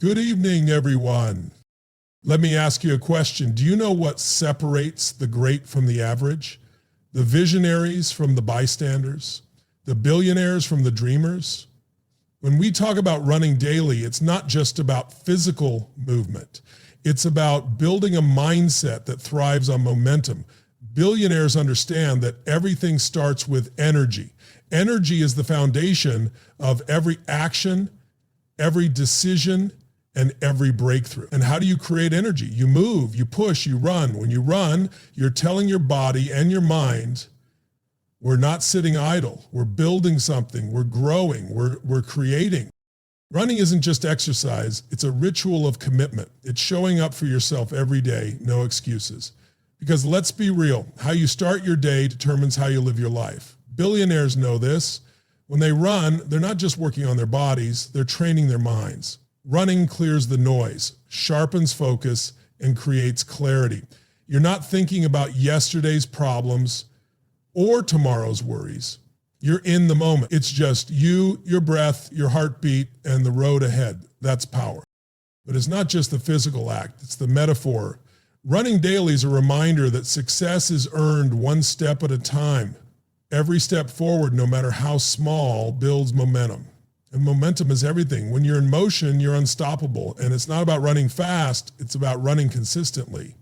Good evening, everyone. Let me ask you a question. Do you know what separates the great from the average? The visionaries from the bystanders? The billionaires from the dreamers? When we talk about running daily, it's not just about physical movement. It's about building a mindset that thrives on momentum. Billionaires understand that everything starts with energy. Energy is the foundation of every action, every decision, and every breakthrough. And how do you create energy? You move, you push, you run. When you run, you're telling your body and your mind, we're not sitting idle. We're building something. We're growing. We're creating. Running isn't just exercise. It's a ritual of commitment. It's showing up for yourself every day, no excuses. Because let's be real, how you start your day determines how you live your life. Billionaires know this. When they run, they're not just working on their bodies, they're training their minds. Running clears the noise, sharpens focus, and creates clarity. You're not thinking about yesterday's problems or tomorrow's worries. You're in the moment. It's just you, your breath, your heartbeat, and the road ahead. That's power. But it's not just the physical act, it's the metaphor. Running daily is a reminder that success is earned one step at a time. Every step forward, no matter how small, builds momentum. And momentum is everything. When you're in motion, you're unstoppable. And it's not about running fast, it's about running consistently.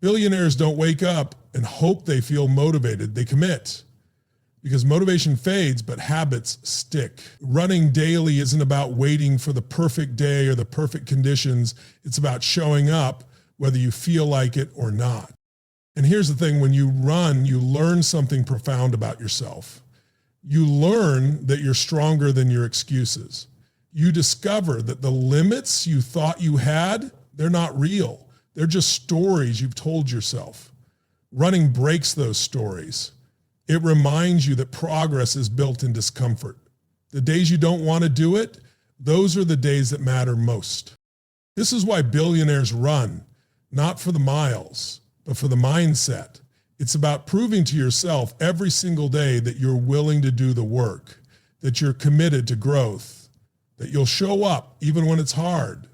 Billionaires don't wake up and hope they feel motivated. They commit. Because motivation fades, but habits stick. Running daily isn't about waiting for the perfect day or the perfect conditions. It's about showing up, whether you feel like it or not. And here's the thing, when you run, you learn something profound about yourself. You learn that you're stronger than your excuses. You discover that the limits you thought you had, they're not real. They're just stories you've told yourself. Running breaks those stories. It reminds you that progress is built in discomfort. The days you don't want to do it, those are the days that matter most. This is why billionaires run, not for the miles, but for the mindset. It's about proving to yourself every single day that you're willing to do the work, that you're committed to growth, that you'll show up even when it's hard.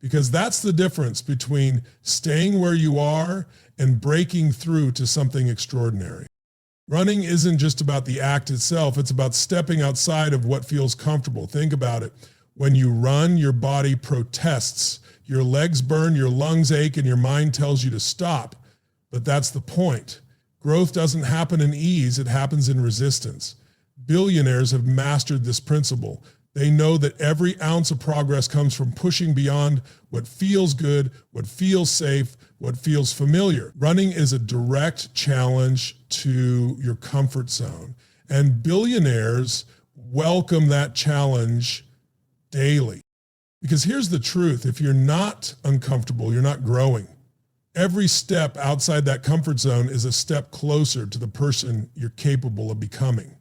Because that's the difference between staying where you are and breaking through to something extraordinary. Running isn't just about the act itself, it's about stepping outside of what feels comfortable. Think about it. When you run, your body protests. Your legs burn, your lungs ache, and your mind tells you to stop. But that's the point. Growth doesn't happen in ease, it happens in resistance. Billionaires have mastered this principle. They know that every ounce of progress comes from pushing beyond what feels good, what feels safe, what feels familiar. Running is a direct challenge to your comfort zone. And billionaires welcome that challenge daily. Because here's the truth, if you're not uncomfortable, you're not growing. Every step outside that comfort zone is a step closer to the person you're capable of becoming.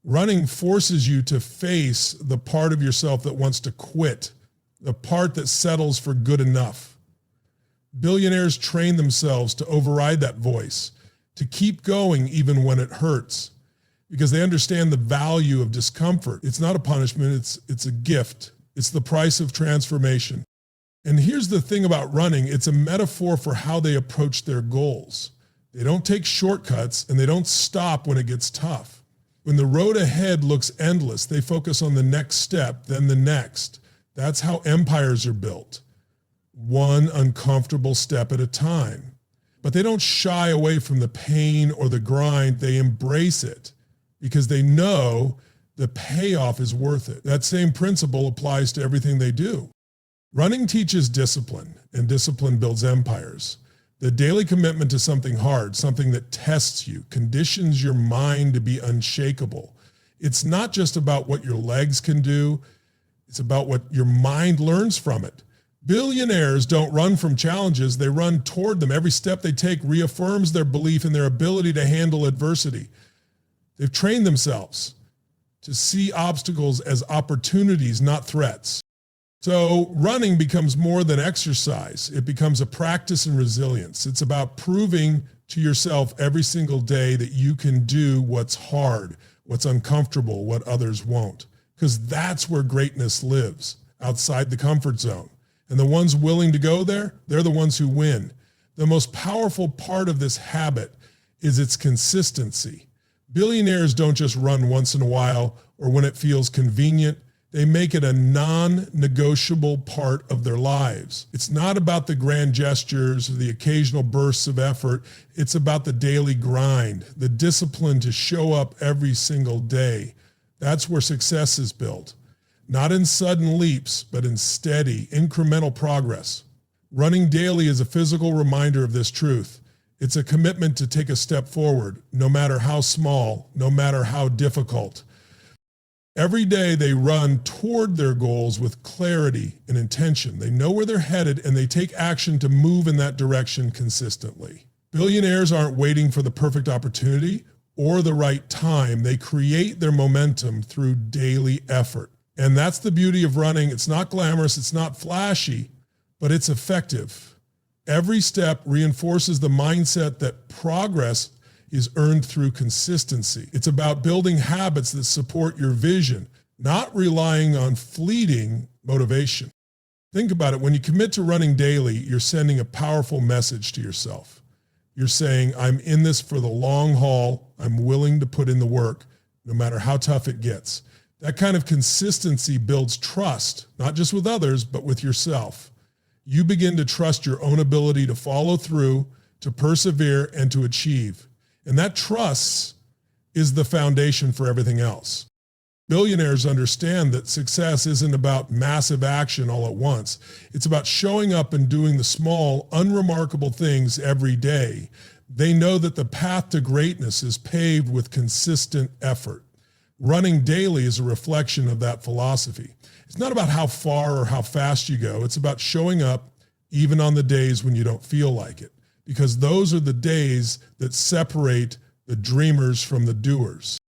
Running forces you to face the part of yourself that wants to quit, the part that settles for good enough. Billionaires train themselves to override that voice, to keep going even when it hurts, because they understand the value of discomfort. It's not a punishment, it's a gift. It's the price of transformation. And here's the thing about running, it's a metaphor for how they approach their goals. They don't take shortcuts and they don't stop when it gets tough. When the road ahead looks endless, they focus on the next step, then the next. That's how empires are built, one uncomfortable step at a time. But they don't shy away from the pain or the grind, they embrace it because they know the payoff is worth it. That same principle applies to everything they do. Running teaches discipline, and discipline builds empires. The daily commitment to something hard, something that tests you, conditions your mind to be unshakable. It's not just about what your legs can do, it's about what your mind learns from it. Billionaires don't run from challenges, they run toward them. Every step they take reaffirms their belief in their ability to handle adversity. They've trained themselves to see obstacles as opportunities, not threats. So running becomes more than exercise. It becomes a practice in resilience. It's about proving to yourself every single day that you can do what's hard, what's uncomfortable, what others won't. Because that's where greatness lives, outside the comfort zone. And the ones willing to go there, they're the ones who win. The most powerful part of this habit is its consistency. Billionaires don't just run once in a while or when it feels convenient. They make it a non-negotiable part of their lives. It's not about the grand gestures or the occasional bursts of effort. It's about the daily grind, the discipline to show up every single day. That's where success is built. Not in sudden leaps, but in steady, incremental progress. Running daily is a physical reminder of this truth. It's a commitment to take a step forward, no matter how small, no matter how difficult. Every day they run toward their goals with clarity and intention. They know where they're headed and they take action to move in that direction consistently. Billionaires aren't waiting for the perfect opportunity or the right time. They create their momentum through daily effort. And that's the beauty of running. It's not glamorous, it's not flashy, but it's effective. Every step reinforces the mindset that progress is earned through consistency. It's about building habits that support your vision, not relying on fleeting motivation. Think about it. When you commit to running daily, you're sending a powerful message to yourself. You're saying, I'm in this for the long haul. I'm willing to put in the work, no matter how tough it gets. That kind of consistency builds trust, not just with others, but with yourself. You begin to trust your own ability to follow through, to persevere, and to achieve. And that trust is the foundation for everything else. Billionaires understand that success isn't about massive action all at once. It's about showing up and doing the small, unremarkable things every day. They know that the path to greatness is paved with consistent effort. Running daily is a reflection of that philosophy. It's not about how far or how fast you go. It's about showing up even on the days when you don't feel like it, because those are the days that separate the dreamers from the doers.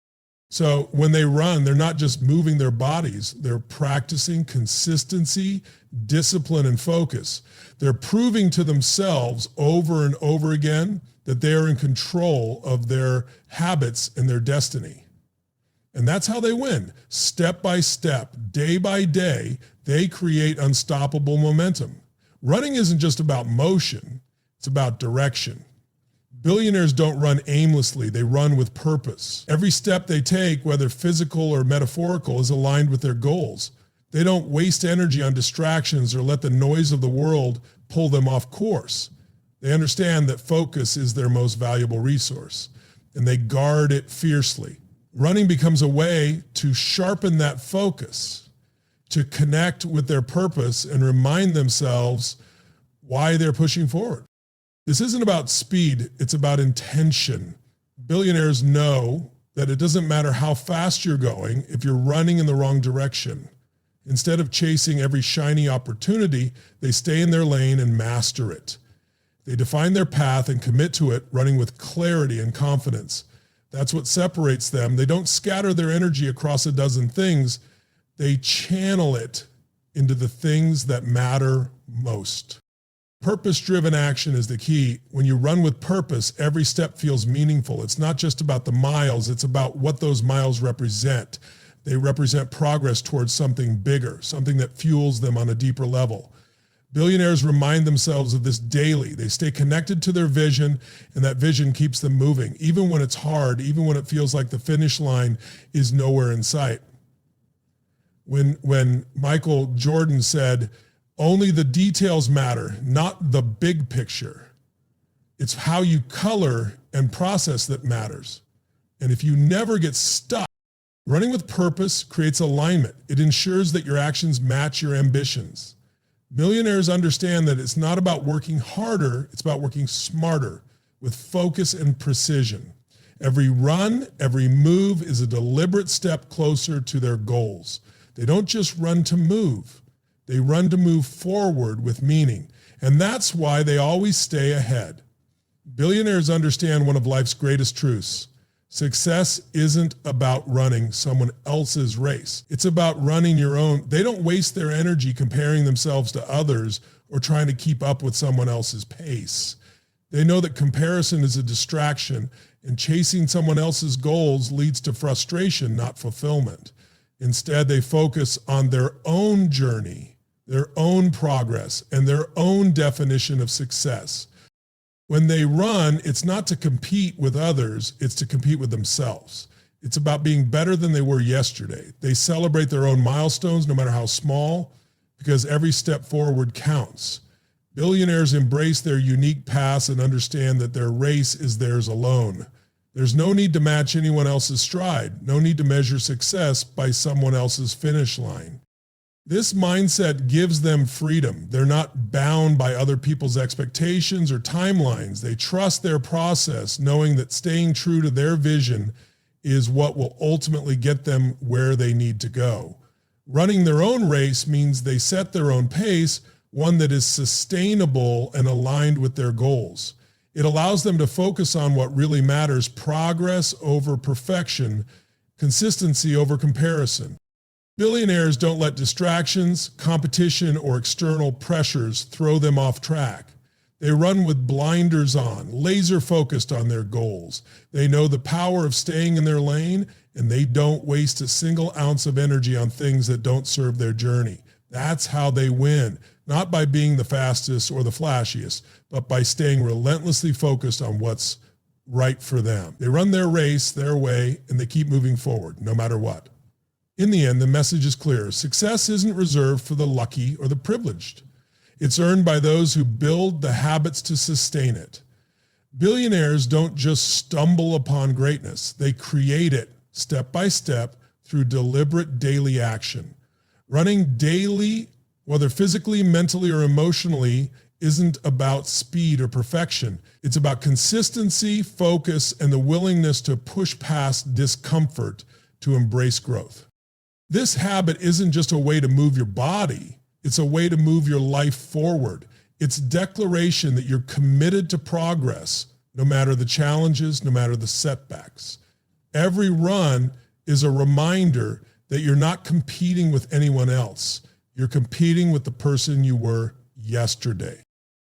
So when they run, they're not just moving their bodies, they're practicing consistency, discipline, and focus. They're proving to themselves over and over again that they are in control of their habits and their destiny. And that's how they win. Step by step, day by day, they create unstoppable momentum. Running isn't just about motion, it's about direction. Billionaires don't run aimlessly, they run with purpose. Every step they take, whether physical or metaphorical, is aligned with their goals. They don't waste energy on distractions or let the noise of the world pull them off course. They understand that focus is their most valuable resource, and they guard it fiercely. Running becomes a way to sharpen that focus, to connect with their purpose and remind themselves why they're pushing forward. This isn't about speed, it's about intention. Billionaires know that it doesn't matter how fast you're going if you're running in the wrong direction. Instead of chasing every shiny opportunity, they stay in their lane and master it. They define their path and commit to it, running with clarity and confidence. That's what separates them. They don't scatter their energy across a dozen things. They channel it into the things that matter most. Purpose-driven action is the key. When you run with purpose, every step feels meaningful. It's not just about the miles, it's about what those miles represent. They represent progress towards something bigger, something that fuels them on a deeper level. Billionaires remind themselves of this daily. They stay connected to their vision, and that vision keeps them moving, even when it's hard, even when it feels like the finish line is nowhere in sight. When Michael Jordan said, only the details matter, not the big picture. It's how you color and process that matters. And if you never get stuck, running with purpose creates alignment. It ensures that your actions match your ambitions. Billionaires understand that it's not about working harder, it's about working smarter with focus and precision. Every run, every move is a deliberate step closer to their goals. They don't just run to move. They run to move forward with meaning. And that's why they always stay ahead. Billionaires understand one of life's greatest truths. Success isn't about running someone else's race. It's about running your own. They don't waste their energy comparing themselves to others or trying to keep up with someone else's pace. They know that comparison is a distraction, and chasing someone else's goals leads to frustration, not fulfillment. Instead, they focus on their own journey, their own progress, and their own definition of success. When they run, it's not to compete with others, it's to compete with themselves. It's about being better than they were yesterday. They celebrate their own milestones, no matter how small, because every step forward counts. Billionaires embrace their unique paths and understand that their race is theirs alone. There's no need to match anyone else's stride, no need to measure success by someone else's finish line. This mindset gives them freedom. They're not bound by other people's expectations or timelines. They trust their process, knowing that staying true to their vision is what will ultimately get them where they need to go. Running their own race means they set their own pace, one that is sustainable and aligned with their goals. It allows them to focus on what really matters: progress over perfection, consistency over comparison. Billionaires don't let distractions, competition, or external pressures throw them off track. They run with blinders on, laser focused on their goals. They know the power of staying in their lane, and they don't waste a single ounce of energy on things that don't serve their journey. That's how they win, not by being the fastest or the flashiest, but by staying relentlessly focused on what's right for them. They run their race their way, and they keep moving forward, no matter what. In the end, the message is clear. Success isn't reserved for the lucky or the privileged. It's earned by those who build the habits to sustain it. Billionaires don't just stumble upon greatness. They create it step by step through deliberate daily action. Running daily, whether physically, mentally, or emotionally, isn't about speed or perfection. It's about consistency, focus, and the willingness to push past discomfort to embrace growth. This habit isn't just a way to move your body. It's a way to move your life forward. It's declaration that you're committed to progress, no matter the challenges, no matter the setbacks. Every run is a reminder that you're not competing with anyone else. You're competing with the person you were yesterday.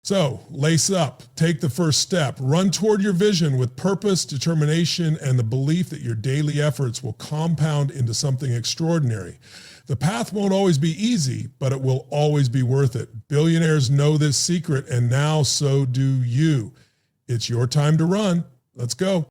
So lace up, take the first step, run toward your vision with purpose, determination, and the belief that your daily efforts will compound into something extraordinary. The path won't always be easy, but it will always be worth it. Billionaires know this secret, and now so do you. It's your time to run. Let's go.